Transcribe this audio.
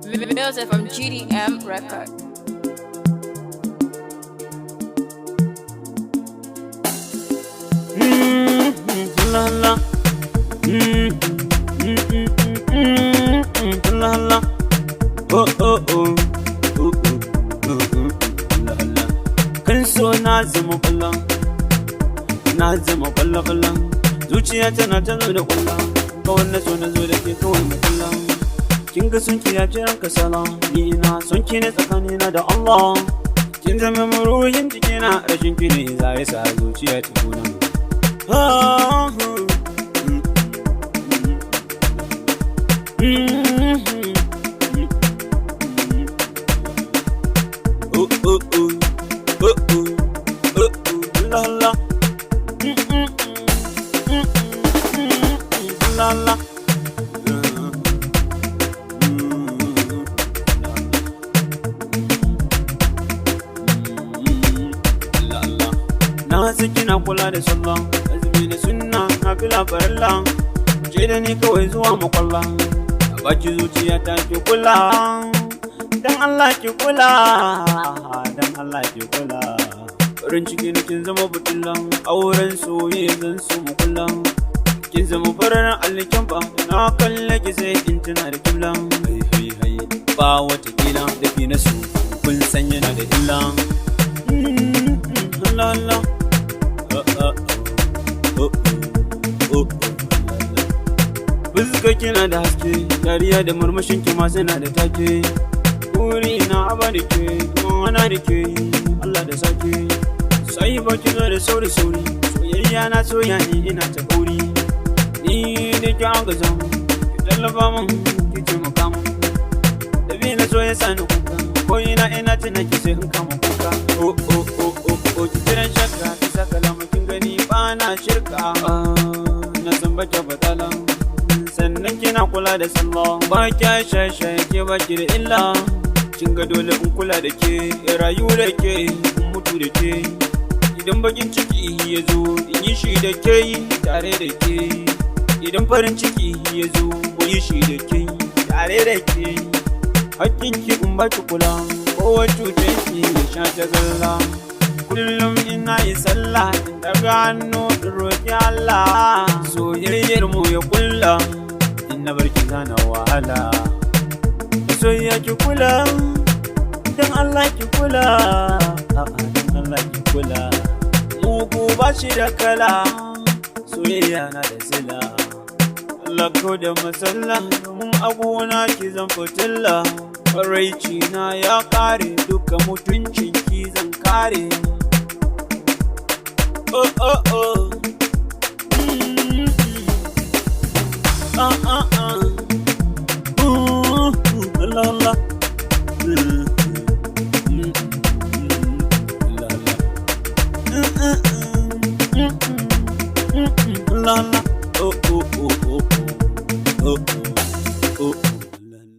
Music from GDM Record. La la. La la. Oh oh oh. La la. Kan so na zama kwallon, na zama kwallon. Zuciya tana ta zo da kwallon, kawai na so na zo da ke kawai na kwallon. Kin ga sun kiya jiran ka sala, ni ina son ki ne tsakanina da Allah. Kin zama maruhin jikina, rashin ki ne za ya sa zuciya ta kuna. La la. La la. Na san kina kula da sallah, azumi da sunna, na fi labarilla. Je da ni kawai zuwa makwalla, a baki zuciya ta ki kula. Dan Allah ki kula, dan Allah ki kula. Farin ciki na kin zama butulan, auren soyayya zan so mu kullum. Kin zama fararen allikin ba, na kalle ki sai in tuna da kiblan. Hai ba wata kila da fi na so, kun san yana da illa. La la. Fuska kina da haske, dariya da murmushin ki ma suna da take. Buri na aba da ke, wana da ke, Allah da sake. Sai ba ki zo da sauri, soyayya na soya ni ina ta kauri. Ni da ki an gaza, ki tallafa min, ki taimaka min. Da bi na so ya sani kuka, ko ina tuna ki sai in kama kuka. Oh, ki jiran shakka, ki saka lamakin gani ba na shirka. Na san baki batala, sannan kina kula da sallah. Ba kya shashaye ke baki da illa. Kin ga dole in kula da ke, rayu da ke, in mutu da ke. Idan bakin ciki ya zo, in yi shi da ke, tare da ke. Idan farin ciki ya zo, mu yi shi da ke, tare da ke. Hakkin ki in baki kula, kowa cutar ki ya sha ta galla. Kullum ina yi sallah, in daga hannu in roƙi Allah. Soyayyar mu ya kulla, in na barki zana wahala. Soyayya ki kula, dan Allah ki kula, dan Allah ki kula. Mugu ba shi da kala, soyayya na da sila. Allah ko da masalla, domin agona ki zan fitilla. Faraici na ya kare, duka mutuncin ki zan kare. Oh oh oh. La la. La la. Oh oh oh oh oh oh oh.